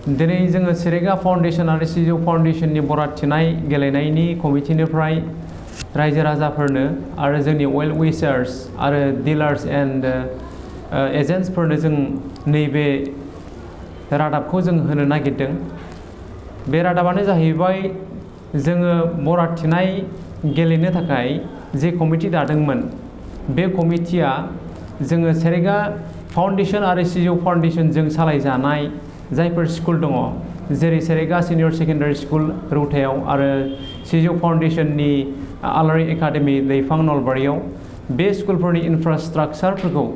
दिनै जोङो सेरेगा फाउन्डेशन आरो सिजौ फाउन्डेशननि बरादथिनाय गेलेनायनि कमिटिनिफ्राय रायजो राजाफोरनो आरो जोंनि वेल विशार्स आरो डिलार्स एन्ड एजेन्ट्सफोरनो जों नैबे रादाबखौ जों होनो नागिरदों। बे रादाबानो जाहैबाय जोङो बरादथिनाय गेलेनो थाखाय जे कमिटि दादोंमोन बे कमिटिया जोङो सेरेगा फाउन्डेशन आरो सिजौ फाउन्डेशनजों सालायजानाय जायफोर स्कुल दङ जेरै सेरेगा सिनियर सेकेन्डारि स्कुल रौतायाव आरो सिजौ फाउन्डेशननि आलारि एकाडेमि दैफां नलबारियाव बे स्कुलफोरनि इनफ्रास्ट्राक्चारफोरखौ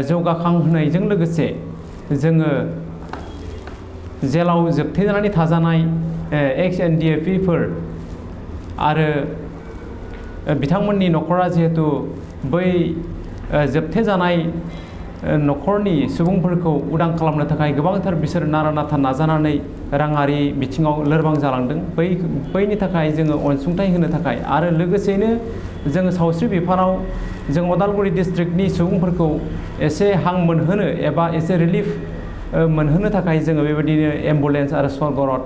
जौगाखांहोनायजों लोगोसे जोङो जेलाव जोबथेजानानै थाजानाय एक्स एनडिएफिफोर आरो बिथांमोननि न'खरा जिहेतु बै जोबथेजानाय न'खरनि सुबुंफोरखौ उदां खालामनो थाखाय गोबांथार बिसोर नारा नाथा नाजानानै राङारि बिथिङाव लोरबां जालांदों। बैनि थाखाय जोङो अनसुंथाइ होनो थाखाय आरो लोगोसेनो जोङो सावस्रि बिफानाव जों उदालगुरि डिस्ट्रिक्टनि सुबुंफोरखौ एसे हां मोनहोनो एबा एसे रिलिफ मोनहोनो थाखाय जोङो बेबायदिनो एम्बुलेन्स आरो स्वर्गरथ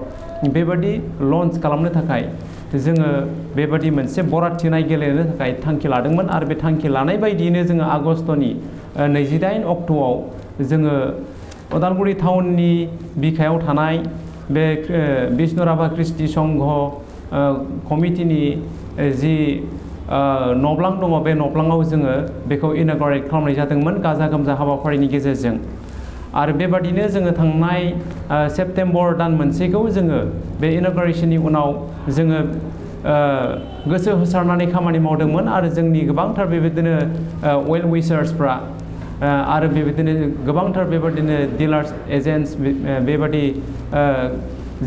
बेबायदि लन्च खालामनो थाखाय जोङो बेबायदि मोनसे बरादथिनाय गेलेनो थाखाय थांखि लादोंमोन आरो बे थांखि लानाय बायदियैनो जोङो आगष्टनि 28 अक्ट'आव जोङो उदालगुरि टाउननि बिखायाव थानाय बे बिष्णु राभा कृष्टि संघ कमिटिनि जि नब्लां दङ बे नब्लाङाव जोङो बेखौ इन'ग्रेट खालामनाय जादोंमोन गाजा गोमजा हाबाफारिनि गेजेरजों। आरो बेबादिनो जोङो थांनाय सेप्तेम्बर दान मोनसेखौ जोङो बे इन'ग्रेशननि उनाव जोङो गोसो होसारनानै खामानि मावदोंमोन आरो जोंनि गोबांथार बेबायदिनो वेल विशार्सफ्रा आरो बेबायदिनो गोबांथार बेबायदिनो डिलार्स एजेन्ट्स बेबादि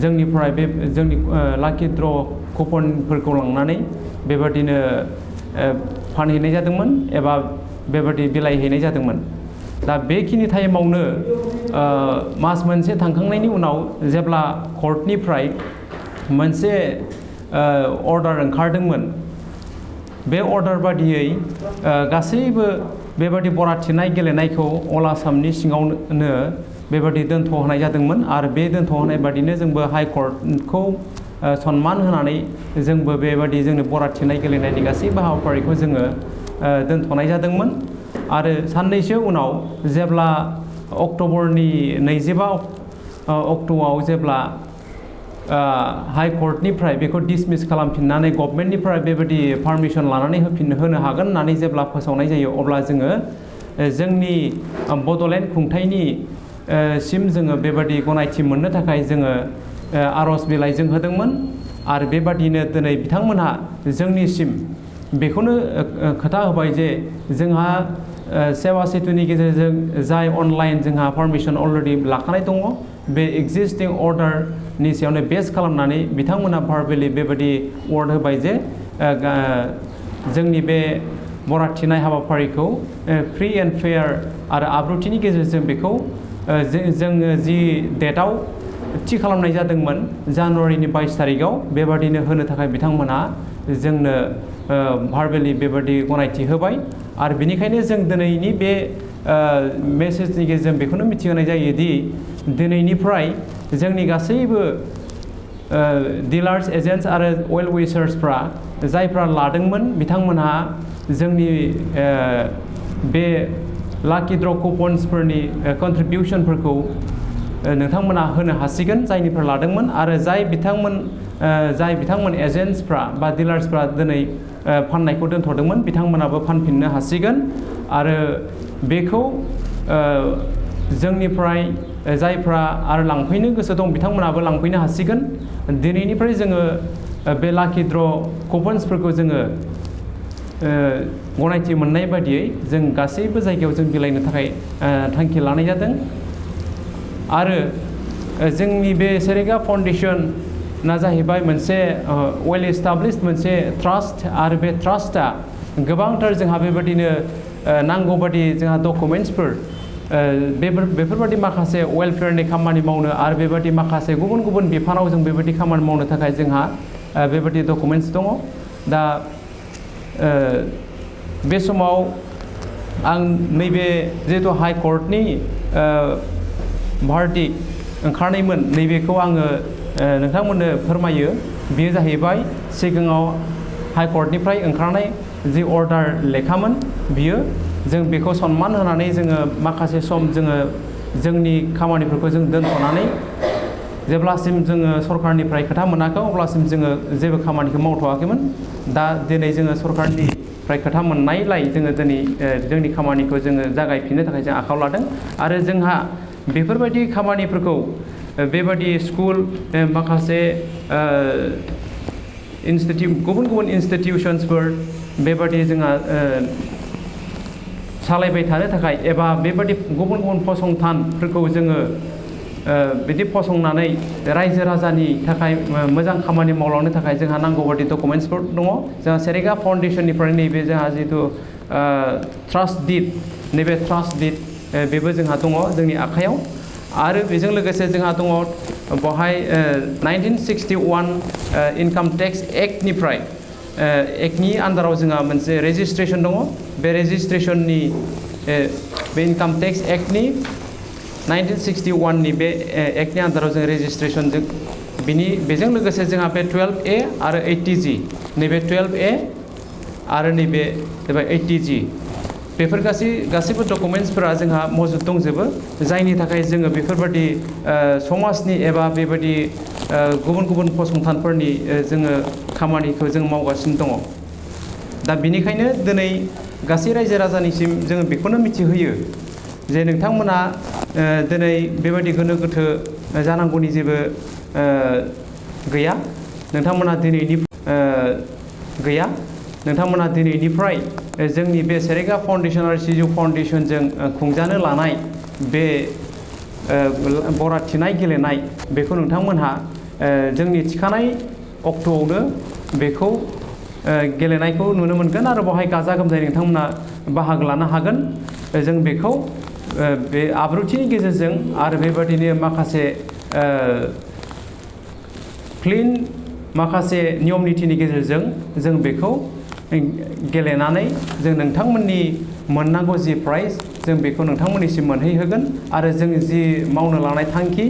जोंनिफ्राय बे जोंनि लाकि ड्र कुपनफोरखौ लांनानै बेबादिनो फानहैनाय जादोंमोन एबा बेबादि बिलाइहैनाय जादोंमोन। दा बेखिनि टाइमावनो मास मोनसे थांखांनायनि उनाव जेब्ला कर्टनिफ्राय मोनसे अर्डार ओंखारदोंमोन बे अर्डार बादियै गासैबो बेबादि बरादथिनाय गेलेनायखौ अल आसामनि सिङावनो बेबादि दोनथ'होनाय जादोंमोन आरो बे दोनथ'होनाय बादिनो जोंबो हाइ कर्टखौ सनमान होनानै जोंबो बेबादि जोंनि बरादथिनाय गेलेनायनि गासैबो हाबाफारिखौ जोङो दोनथ'नाय जादोंमोन। आरो साननैसो उनाव जेब्ला अक्ट'बरनि 25 अक्ट'आव जेब्ला हाइ कर्टनिफ्राय बेखौ डिसमिस खालामफिननानै गभर्नमेन्टनिफ्राय बेबायदि पारमिसन लानानै होनो हागोन होननानै जेब्ला फोसावनाय जायो अब्ला जोङो जोंनि बड'लेण्ड खुंथायनि सिम जोङो बेबायदि गनायथि मोननो थाखाय जोङो आर'ज बिलाइ जों होदोंमोन आरो बेबादिनो दिनै बिथांमोनहा जोंनिसिम बेखौनो खोथा होबाय जे जोंहा सेवा सेतुनि गेजेरजों जाय अनलाइन जोंहा पारमिसन अलरेडि लाखानाय दङ बे एक्जिस्टिं अर्डारनि सायावनो बेस खालामनानै बिथांमोना भार्बेलि बेबायदि वर्ड होबाय जे जोंनि बे बरादथिनाय हाबाफारिखौ फ्रि एन्ड फेयार आरो आब्रुथिनि गेजेरजों बेखौ जोङो जि डेटआव थि खालामनाय जादोंमोन जानुवारिनि 22 तारिखआव बेबादिनो होनो थाखाय बिथांमोना जोंनो भार्बेलि बेबादि गनायथि होबाय आरो बेनिखायनो जों दिनैनि बे मेसेजनि गेजेरजों बेखौनो मिथिहोनाय जायोदि दिनैनिफ्राय जोंनि गासैबो डिलार्स एजेन्ट्स आरो वेल विशार्सफ्रा जायफ्रा लादोंमोन बिथांमोनहा जोंनि बे लाकि ड्र कुपन्सफोरनि कन्ट्रिबिउसनफोरखौ नोंथांमोना होनो हासिगोन जायनिफ्राय लादोंमोन आरो जाय बिथांमोन एजेन्ट्सफ्रा बा डिलार्सफ्रा दिनै फाननायखौ दोनथ'दोंमोन बिथांमोनाबो फानफिननो हासिगोन आरो बेखौ जोंनिफ्राय जायफ्रा आरो लांफैनो गोसो दं बिथांमोनाबो लांफैनो हासिगोन। दिनैनिफ्राय जोङो बे लाकि ड्र कुपन्सफोरखौ जोङो गनायथि मोननाय बायदियै जों गासैबो जायगायाव जों बिलाइनो थाखाय थांखि लानाय जादों आरो जोंनि बे सेरेगा फाउन्डेशना जाहैबाय मोनसे वेल एस्टाब्लिश्ड मोनसे ट्रास्ट आरो बे ट्रास्टआ गोबांथार जोंहा बेबायदिनो नांगौ बादि जोंहा डकुमेन्ट्सफोर बेफोरबादि माखासे वेलफेयारनि खामानि मावनो आरो बेबायदि माखासे गुबुन गुबुन बिफानाव जों बेबायदि खामानि मावनो थाखाय जोंहा बेबायदि डकुमेन्ट्स दङ। दा बे समाव आं नैबे जिहेतु हाइ कर्टनि भार्डिक्ट ओंखारनायमोन नैबेखौ आङो नोंथांमोननो फोरमायो। बेयो जाहैबाय सिगाङाव हाइकर्टनिफ्राय ओंखारनाय जि अर्डार लेखामोन बियो जों बेखौ सनमान होनानै जोङो माखासे सम जोङो जोंनि खामानिफोरखौ जों दोनथ'नानै जेब्लासिम जोङो सरकारनिफ्राय खोथा मोनाखै अब्लासिम जोङो जेबो खामानिखौ मावथ'वाखैमोन। दा दिनै जोङो सरकारनिफ्राय खोथा मोननायलाय जोङो दिनै जोंनि खामानिखौ जोङो जागायफिननो थाखाय जों आखायाव लादों। आरो जोंहा बेफोरबायदि खामानिफोरखौ बेबायदि स्कुल माखासे गुबुन गुबुन इन्सटिटिउसन्सफोर बेबायदि जोंहा सालायबाय थानो थाखाय एबा बेबायदि गुबुन गुबुन फसंथानफोरखौ जोङो बिदि फसंनानै रायजो राजानि थाखाय मोजां खामानि मावलांनो थाखाय जोंहा नांगौ बायदि डकुमेन्टसफोर दङ। जोंहा सेरेगा फाउन्डेसननिफ्राय नैबे जोंहा जिथु ट्रास्ट डिड नैबे ट्रास्ट डिड बेबो जोंहा दङ जोंनि आखायाव। आरो बेजों लोगोसे जोंहा दङ बेवहाय 1961 इनकाम टेक्स एक्टनिफ्राय एक्टनि आन्दाराव जोंहा मोनसे रेजिस्ट्रेसन दङ। बे रेजिस्ट्रेसननि बे इनकाम टेक्स एक्टनि 1961नि बे एक्टनि आन्दाराव जों रेजिस्ट्रेसनजों बेजों लोगोसे जोंहा बे 12A आरो 80G नैबे 12A आरो नैबे 80G बेफोर गासैबो डकुमेन्टसफोरा जोंहा मौजुद दंजोबो, जायनि थाखाय जोङो बेफोरबायदि समाजनि एबा बेबायदि गुबुन गुबुन फसंथानफोरनि जोङो खामानिखौ जों मावगासिनो दङ। दा बिनिखायनो दिनै गासै रायजो राजानिसिम जोङो बेखौनो मिथिहोयो जे नोंथांमोना दिनै बेबायदि गोनो गोथो जानांगौनि जेबो गैया। नोंथांमोना दिनैनिफ्राय जोंनि बे सेरेगा फाउन्डेसन आरो सिजु फाउन्डेसनजों खुंजानो लानाय बे बराद थिनाय गेलेनाय बेखौ नोंथांमोनहा जोंनि थिखानाय अक्ट'आवनो बेखौ गेलेनायखौ नुनो मोनगोन आरो बेवहाय गाजा गोमजायै नोंथांमोना बाहागो लानो हागोन। जों बेखौ बे आब्रुथिनि गेजेरजों आरो बेबायदिनो माखासे क्लिन माखासे नियम नितिनि गेजेरजों जों बेखौ गेलेनानै जों नोंथांमोननि मोननांगौ जि प्राइज जों बेखौ नोंथांमोननिसिम मोनहैहोगोन। आरो जों जि मावनो लानाय थांखि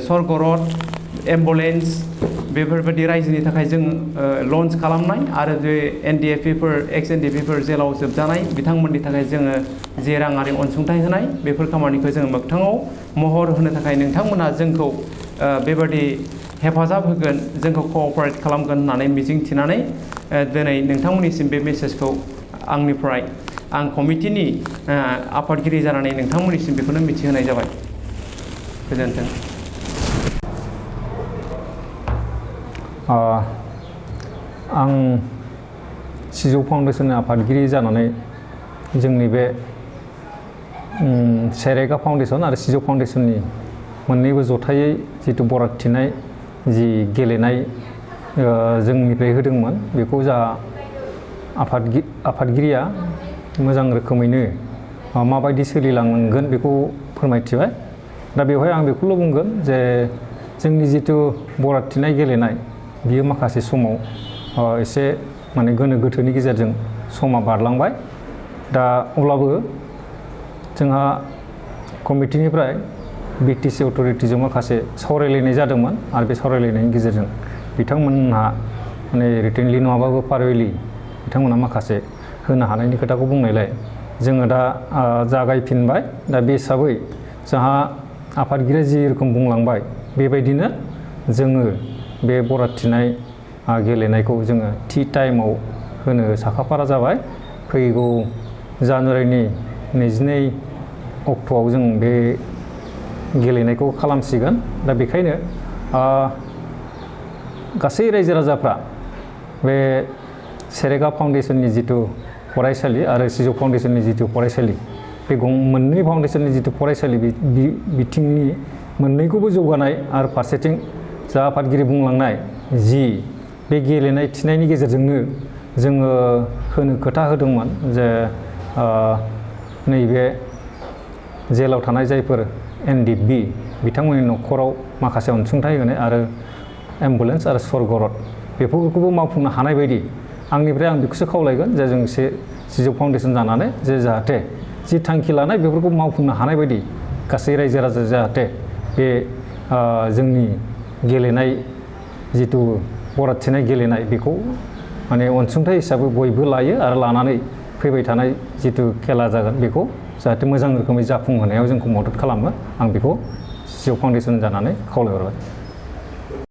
स्वर्ग रथ एम्बुलेन्स बेफोरबायदि रायजोनि थाखाय जों लन्च खालामनाय आरो बे एनडिएफपिफोर एक्स एनडिएफपिफोर जेलाव जोबजानाय बिथांमोननि थाखाय जोङो जे राङारि अनसुंथाइ होनाय बेफोर खामानिखौ जोङो मोगथाङाव महर होनो थाखाय नोंथांमोना जोंखौ बेबायदि हेफाजाब होगोन, जोंखौ कअपारेट खालामगोन होननानै मिजिंथिनानै दिनै नोंथांमोननिसिम बे मेसेजखौ आंनिफ्राय आं कमिटिनि आफादगिरि जानानै नोंथांमोननिसिम बेखौनो मिथिहोनाय जाबाय। गोजोन्थों। आं सिजौ फाउन्डेसननि आफादगिरि जानानै जोंनि बे सेरेगा फाउन्डेसन आरो सिजौ फाउन्डेसननि मोननैबो जथायै जिथु बराद थिनाय जि गेलेनाय जोंनिफ्राय होदोंमोन बेखौ जा आफादगिरिया मोजां रोखोमैनो माबायदि सोलिलांगोन बेखौ फोरमायथिबाय। दा बेवहाय आं बेखौल' बुंगोन जे जोंनि जिथु बराद थिनाय गेलेनाय बियो माखासे समाव एसे माने गोनो गोथोनि गेजेरजों समा बारलांबाय। दा अब्लाबो जोंहा कमिटिनिफ्राय बिटिसि अथ'रिटिजों माखासे सावरायलायनाय जादोंमोन आरो बे सावरायलायनायनि गेजेरजों बिथांमोनहा माने रिटेनलि नङाबाबो पारवेलि बिथांमोना माखासे होनो हानायनि खोथाखौ बुंनायलाय जोङो दा जागायफिनबाय। दा बे हिसाबै जोंहा आफादगिरिया जि रोखोम बुंलांबाय बेबायदिनो जोङो बे बराद थिनाय गेलेनायखौ जोङो थि टाइमाव होनो साखाफारा जाबाय। फैगौ जानुवारिनि 22 अक्ट'आव जों बे गेलेनायखौ खालामसिगोन। दा बेखायनो गासै रायजो राजाफ्रा बे सेरेगा फाउन्डेसननि जिथु फरायसालि आरो सिजौ फाउन्डेसननि जिथु फरायसालि बे मोननै फाउन्डेसननि जिथु फरायसालि बिथिंनि मोननैखौबो जौगानाय आरो फारसेथिं जा आफादगिरि बुंलांनाय जि बे गेलेनाय थिनायनि गेजेरजोंनो जोङो होनो खोथा होदोंमोन जे नैबे जेलाव थानाय जायफोर एनडिएफबि बिथांमोननि न'खराव माखासे अनसुंथाइ होनाय आरो एम्बुलेन्स आरो स्वर्ग रथ बेफोरखौबो मावफुंनो हानाय बायदि आंनिफ्राय आं बेखौसो खावलायगोन जे जों सिजौ फाउन्डेसन जानानै जे जाहाथे जि थांखि लानाय बेफोरखौ मावफुंनो हानाय बायदि गासै रायजो राजा जाहाथे बे जोंनि गेलेनाय जिथु बरादथिनाय गेलेनाय बेखौ माने अनसुंथाइ हिसाबै बयबो लायो आरो लानानै फैबाय थानाय जिथु खेला जागोन बेखौ जाहाथे मोजां रोखोमै जाफुंहोनायाव जोंखौ मदद खालामो आं बेखौ सिजौ फाउन्डेसन जानानै खावलायहरबाय।